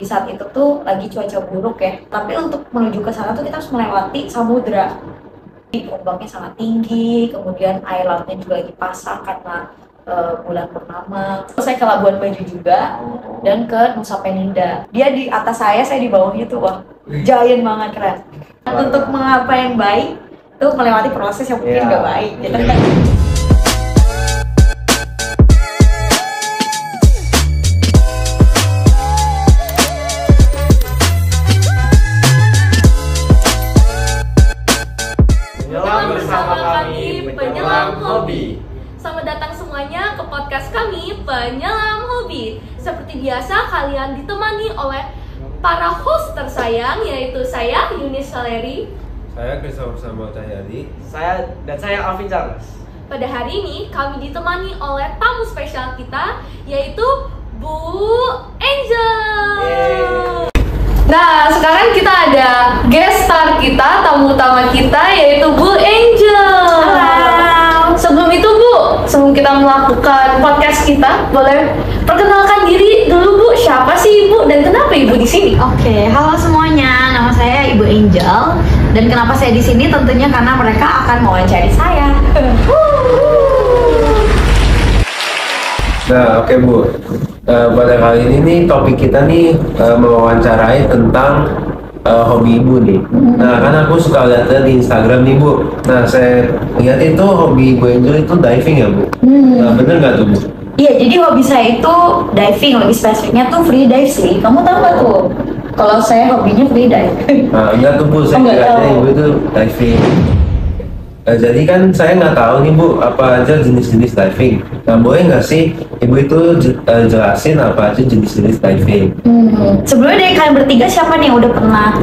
Di saat itu tuh lagi cuaca buruk ya, tapi untuk menuju ke sana tuh kita harus melewati samudra. Ombaknya sangat tinggi, kemudian air lautnya juga lagi pasang karena bulan purnama. Terus saya ke Labuan Bajo juga dan ke Nusa Penida. Dia di atas saya di bawahnya tuh, wah, giant banget, keren. Untuk mengapa yang baik tuh melewati proses yang mungkin gak baik gitu kan. Bersama kami Penyelam Hobi. Selamat datang semuanya ke podcast kami Penyelam Hobi. Seperti biasa kalian ditemani oleh para host tersayang, yaitu saya Yunis Saleri, Saya Christopher Sambo Cahyadi. Saya Alvin Charles. Pada hari ini kami ditemani oleh tamu spesial kita, yaitu Bu Angel. Nah, sekarang kita ada guest star kita, tamu utama kita, yaitu Bu Angel. Halo. Sebelum kita melakukan podcast kita, boleh perkenalkan diri dulu, Bu. Siapa sih Ibu dan kenapa Ibu di sini? Oke, halo semuanya. Nama saya Ibu Angel dan kenapa saya di sini? Tentunya karena mereka akan mewawancari saya. Nah, oke Bu. Pada kali ini nih topik kita nih mewawancarai tentang hobi Ibu nih. Nah, kan aku suka lihat di Instagram nih Bu. Nah, saya lihat itu hobi Ibu Angel itu diving ya Bu. Nah, bener nggak tuh Bu? Iya, jadi hobi saya itu diving, lebih spesifiknya tuh free dive sih. Kamu tahu nggak tuh? Kalau saya hobinya free dive. Nah, enggak tuh Bu, saya nggak kira tahu. Ibu itu diving. Jadi kan saya nggak tahu nih Bu, apa aja jenis-jenis diving. Nah, boleh nggak sih Ibu itu jelasin apa aja jenis-jenis diving? Sebelumnya dari kalian bertiga siapa nih yang udah pernah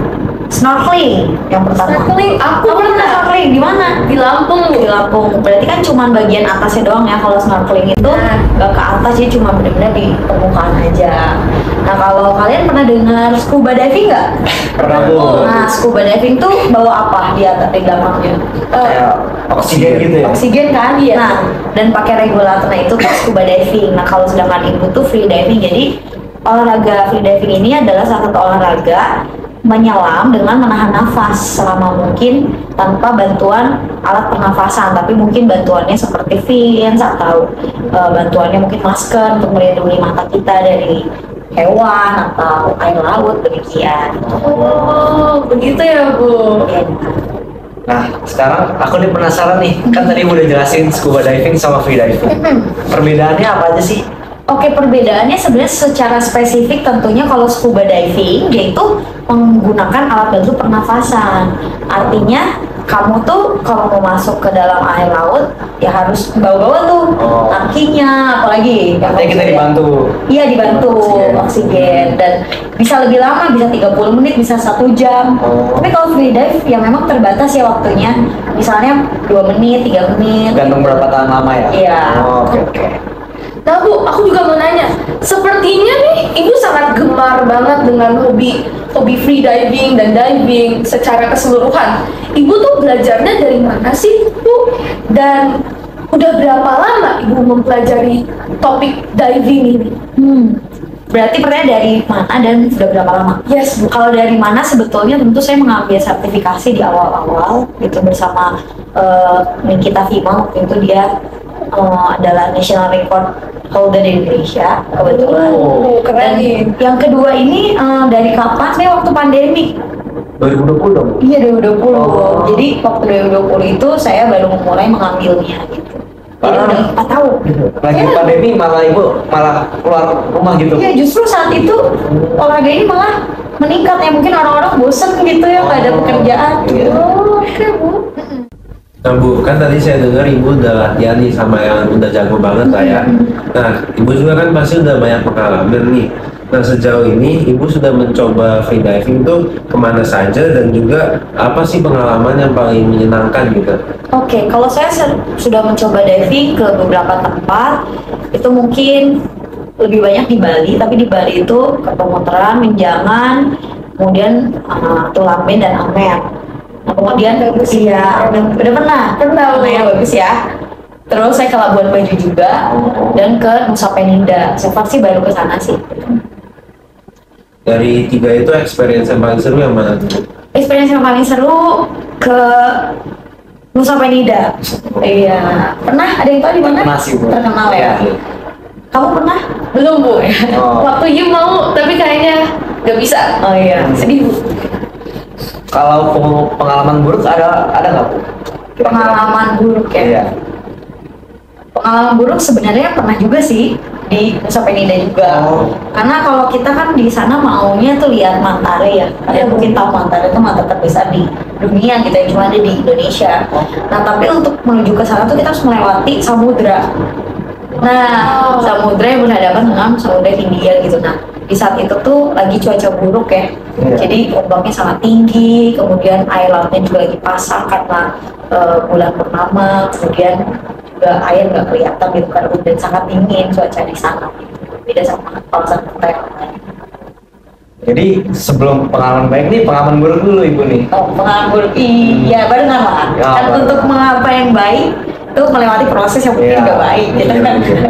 snorkeling? Yang pertama. Snorkeling, aku Kamu pernah pernah. snorkeling di mana? Di Lampung, Bu. Di Lampung. Berarti kan cuma bagian atasnya doang ya. Kalau snorkeling itu Nah. nggak ke atas, jadi cuma benar-benar di permukaan aja. Nah, kalau kalian pernah dengar scuba diving nggak? Pernah Bu. Nah, scuba diving tuh bawa apa di atas di belakangnya? Kayak oksigen gitu ya. Oksigen kan? Iya. Nah, dan pakai regulator. Nah, itu tuh scuba diving. Nah, kalau sedangkan Ibu tuh free diving. Jadi olahraga free diving ini adalah salah satu olahraga menyelam dengan menahan nafas selama mungkin tanpa bantuan alat pernafasan, tapi mungkin bantuannya seperti fins atau bantuannya mungkin masker untuk melindungi mata kita dari hewan atau air laut, demikian. Oh, begitu ya Bu. Ya. Nah, sekarang aku nih penasaran nih. Kan tadi udah jelasin scuba diving sama free diving. Perbedaannya apa aja sih? Oke, perbedaannya sebenarnya secara spesifik tentunya kalau scuba diving yaitu menggunakan alat bantu pernafasan. Artinya kamu tuh kalau mau masuk ke dalam air laut ya harus bawa-bawa tuh tangkinya, apalagi yang Artinya kita oksigen. dibantu. Iya, dibantu oksigen dan bisa lebih lama, bisa 30 menit, bisa 1 jam. Tapi kalau free dive ya memang terbatas ya waktunya. Misalnya 2 menit, 3 menit. Gantung berapa tahan lama ya? Iya. Oke. Nah Bu, aku juga mau nanya. Sepertinya nih Ibu sangat gemar banget dengan hobi free diving dan diving secara keseluruhan. Ibu tuh belajarnya dari mana sih Bu? Dan udah berapa lama Ibu mempelajari topik diving ini? Berarti pertanyaan dari mana dan sudah berapa lama? Yes Bu. Kalau dari mana sebetulnya tentu saya mengambil sertifikasi di awal-awal gitu bersama Nikita Vima. Waktu itu dia adalah national record holder di Indonesia kebetulan. Oh, keren Dan nih. yang kedua ini dari kapan? Saya waktu pandemi. 2020 dong. Iya, 2020. Oh. Jadi waktu 2020 itu saya baru mulai mengambilnya gitu. Jadi Ah. udah 4 tahun. Lagi pandemi malah Ibu malah keluar rumah gitu. Iya, justru saat itu olahraga ini malah meningkat ya, mungkin orang-orang bosen gitu ya, nggak ada pekerjaan. Iya. Oh, oke Bu. Nah Bu, kan tadi saya dengar Ibu udah latihan nih sama yang udah jago banget lah ya. Nah, Ibu juga kan pasti udah banyak pengalaman nih. Nah, sejauh ini Ibu sudah mencoba free diving tuh kemana saja dan juga apa sih pengalaman yang paling menyenangkan gitu? Oke, kalau saya sudah mencoba diving ke beberapa tempat, itu mungkin lebih banyak di Bali, tapi di Bali itu ke Pemuteran, Menjangan, kemudian Tulamben dan Amer. Nah, kemudian Bagus. iya, udah pernah Pernah, Bu. ya, bagus ya. Terus saya ke Labuan Bajo juga dan ke Nusa Penida. So far sih baru ke sana sih. Dari 3 itu experience yang paling seru yang mana tuh? Experience yang paling seru ke Nusa Penida. Iya. Pernah? Ada yang tahu di mana? Pernah sih, Bu. Terkenal ya. Iya. Kamu pernah? Belum Bu. Oh. Waktu You mau tapi kayaknya nggak bisa. Oh iya. Sedih Bu. Kalau pengalaman buruk ada nggak Bu? Kira-kira? Pengalaman buruk ya. Iya. Pengalaman buruk sebenarnya pernah juga sih di Nusa Penida juga. Oh. Karena kalau kita kan di sana maunya tuh lihat Mantare ya. Kalian mungkin tahu Mantare itu mata terbesar di dunia gitu yang cuma ada di Indonesia. Nah tapi untuk menuju ke sana tuh kita harus melewati samudra. Nah, samudra yang berhadapan dengan samudra Hindia gitu. Nah, di saat itu tuh lagi cuaca buruk ya. Iya. Jadi ombaknya sangat tinggi, kemudian air lautnya juga lagi pasang karena bulan purnama, kemudian juga air nggak kelihatan gitu karena udah sangat dingin cuaca di sana. Beda sama kawasan kita yang lain. Jadi sebelum pengalaman baik nih, pengalaman buruk dulu Ibu nih. Oh, pengalaman buruk. Iya, baru nggak Mak? Ya, Kan baru. untuk mengapa yang baik itu melewati proses yang mungkin Iya. nggak baik gitu Iya, kan. iya.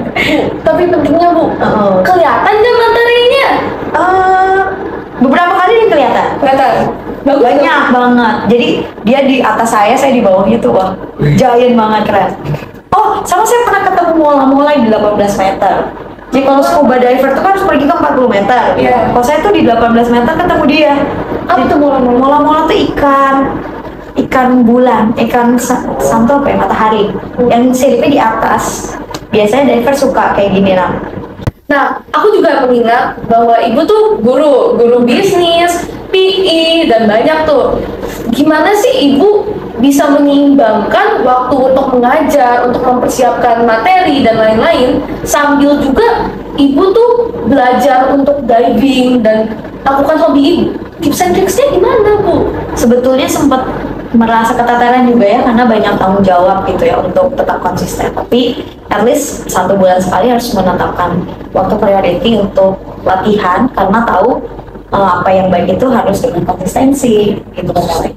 Tapi pentingnya Bu, Oh. kelihatan nggak materinya? Beberapa kali dia kelihatan. Kelihatan. Bagus. Banyak banget. Jadi dia di atas saya di bawahnya tuh wah, giant banget keren. Oh, sama saya pernah ketemu mola-mola di 18 meter. Jadi kalau scuba diver tuh kan harus pergi ke 40 meter. Iya. Kalau saya tuh di 18 meter ketemu dia. Apa tuh mola-mola? Mola-mola tuh ikan bulan, santo apa ya, matahari. Yang siripnya di atas. Biasanya diver suka kayak gini lah. Nah, aku juga mengingat bahwa Ibu tuh guru bisnis, PI, dan banyak tuh. Gimana sih Ibu bisa menyeimbangkan waktu untuk mengajar, untuk mempersiapkan materi, dan lain-lain, sambil juga Ibu tuh belajar untuk diving dan lakukan hobi Ibu? Tips and tricksnya gimana, Bu? Sebetulnya sempat merasa keteteran juga ya karena banyak tanggung jawab gitu ya untuk tetap konsisten, tapi at least 1 bulan sekali harus menetapkan waktu priority untuk latihan karena tahu apa yang baik itu harus dengan konsistensi gitu kan.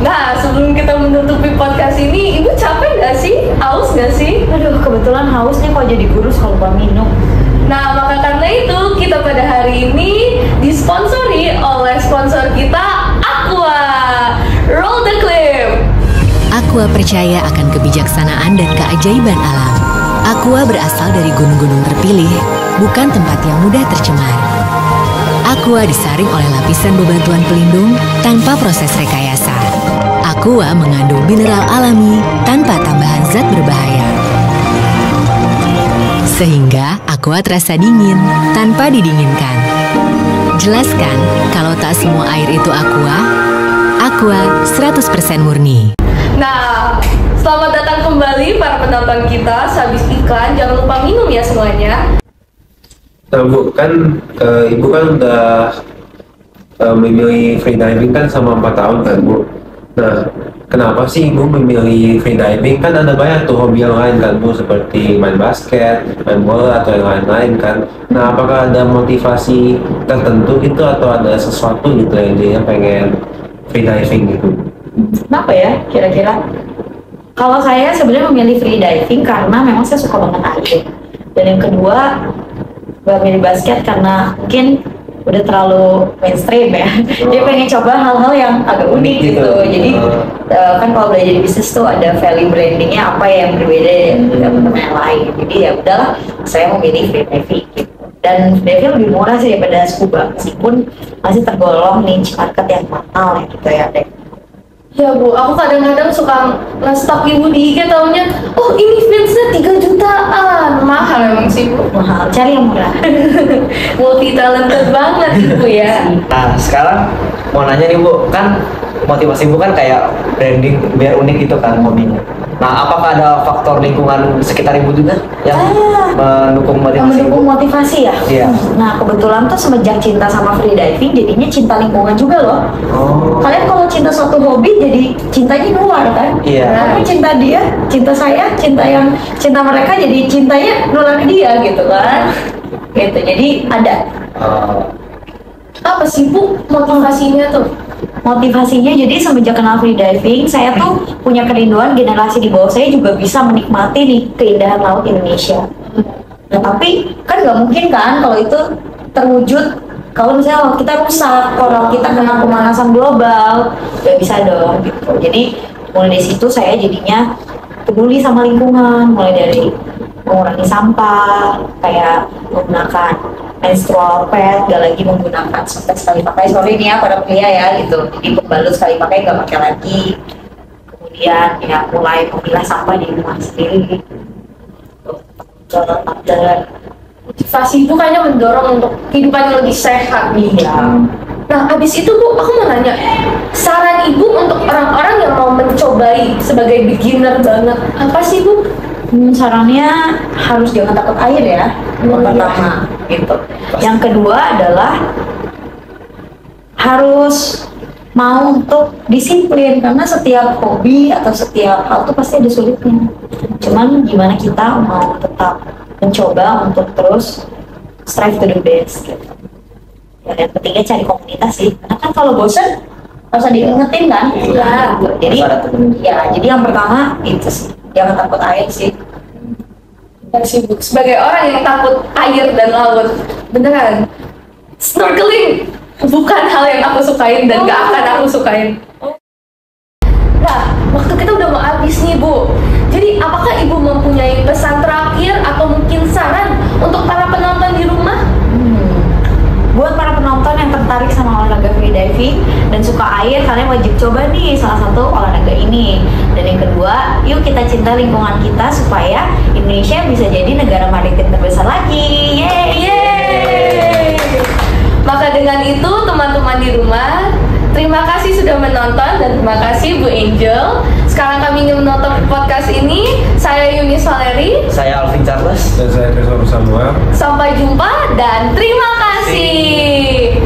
Nah, sebelum kita menutupi podcast ini, Ibu capek nggak sih? Haus nggak sih? Aduh, kebetulan hausnya kok jadi guru kalau lupa minum. Nah, maka karena itu kita pada hari ini disponsori oleh sponsor kita, Aqua. Roll the clip. Aqua percaya akan kebijaksanaan dan keajaiban alam. Aqua berasal dari gunung-gunung terpilih, bukan tempat yang mudah tercemar. Aqua disaring oleh lapisan bebatuan pelindung tanpa proses rekayasa. Aqua mengandung mineral alami tanpa tambahan zat berbahaya. Sehingga Aqua terasa dingin tanpa didinginkan. Jelaskan kalau tak semua air itu Aqua. Aqua 100% murni. Nah, selamat datang kembali para penonton kita. Sehabis iklan, jangan lupa minum ya semuanya. Nah Bu, kan Ibu kan udah memilih freediving kan sama 4 tahun kan Bu. Nah, kenapa sih Ibu memilih freediving? Kan ada banyak tuh hobi yang lain kan Bu, seperti main basket, main bola, atau yang lain-lain kan. Nah, apakah ada motivasi tertentu gitu atau ada sesuatu gitu yang dia pengen freediving gitu? Kenapa ya kira-kira? Kalau saya sebenarnya memilih freediving karena memang saya suka banget air. Dan yang kedua, gak milih basket karena mungkin udah terlalu mainstream ya. Dia pengen coba hal-hal yang agak unik gitu. Jadi kan kalau belajar di bisnis tuh ada value brandingnya apa yang berbeda dari teman-teman yang lain. Jadi ya udahlah, saya memilih freediving gitu. Dan freediving lebih murah sih daripada scuba, meskipun masih tergolong niche market yang mahal ya gitu ya deh. Ya Bu, aku kadang-kadang suka nge-stalk Ibu di IG taunya, oh ini fansnya 3 jutaan. Mahal emang sih Bu. Mahal, cari yang murah. Multi talented banget Ibu ya. Nah, sekarang mau nanya nih Bu, kan motivasi Bu kan kayak branding biar unik gitu kan hobinya. Nah, apakah ada faktor lingkungan sekitar Ibu juga yang mendukung motivasi Mendukung Ibu? motivasi ya. Iya. Nah kebetulan tuh semenjak cinta sama freediving jadinya cinta lingkungan juga loh. Oh. Kalian kalau cinta suatu hobi jadi cintanya nular kan? Iya. Tapi cinta dia, cinta saya, cinta mereka jadi cintanya nular ke dia gitu kan? Gitu. Jadi ada Apa sih Bu motivasinya tuh? motivasinya. Jadi semenjak kenal freediving saya tuh punya kerinduan generasi di bawah saya juga bisa menikmati nih keindahan laut Indonesia. Nah tapi kan nggak mungkin kan kalau itu terwujud kalau misalnya kita rusak, koral kita kena pemanasan global, nggak bisa dong gitu. Jadi mulai dari situ saya jadinya peduli sama lingkungan, mulai dari mengurangi sampah, kayak menggunakan menstrual pad, gak lagi menggunakan softtek sekali pakai. Sorry nih ya para pria ya gitu, jadi pembalut sekali pakai gak pakai lagi. Kemudian ya mulai memilah sampah di rumah sendiri. Motivasi itu kayaknya mendorong untuk kehidupan yang lebih sehat nih ya. Nah, abis itu Bu, aku mau nanya, saran Ibu untuk orang-orang yang mau mencobai sebagai beginner banget, apa sih Bu? Sarannya harus jangan takut air ya, yang pertama gitu. Yang kedua adalah harus mau untuk disiplin, karena setiap hobi atau setiap hal itu pasti ada sulitnya. Cuman gimana kita mau tetap mencoba untuk terus strive to the best gitu. Ya, yang ketiga cari komunitas sih, karena kan kalau bosen nggak usah diingetin kan. Iya. Gitu. Jadi jadi yang pertama itu sih, jangan takut air sih. Benar sih Bu, sebagai orang yang takut air dan laut, beneran snorkeling bukan hal yang aku sukain dan gak akan aku sukain. Nah, waktu kita udah mau habis nih Bu, jadi apakah Ibu mempunyai pesan terakhir atau mungkin saran untuk para penonton di rumah? Buat para penonton yang tertarik sama olahraga freediving dan suka air, kalian wajib coba nih salah satu olahraga ini. Dan yang kedua, yuk kita cinta lingkungan kita supaya Indonesia bisa jadi negara maritim terbesar lagi. Yeay! Maka dengan itu teman-teman di rumah, terima kasih sudah menonton dan terima kasih Bu Angel. Sekarang kami ingin menonton podcast ini. Saya Yunis Valeri, Saya Alvin Charles. Dan saya Christopher Samuel. sampai jumpa dan terima kasih.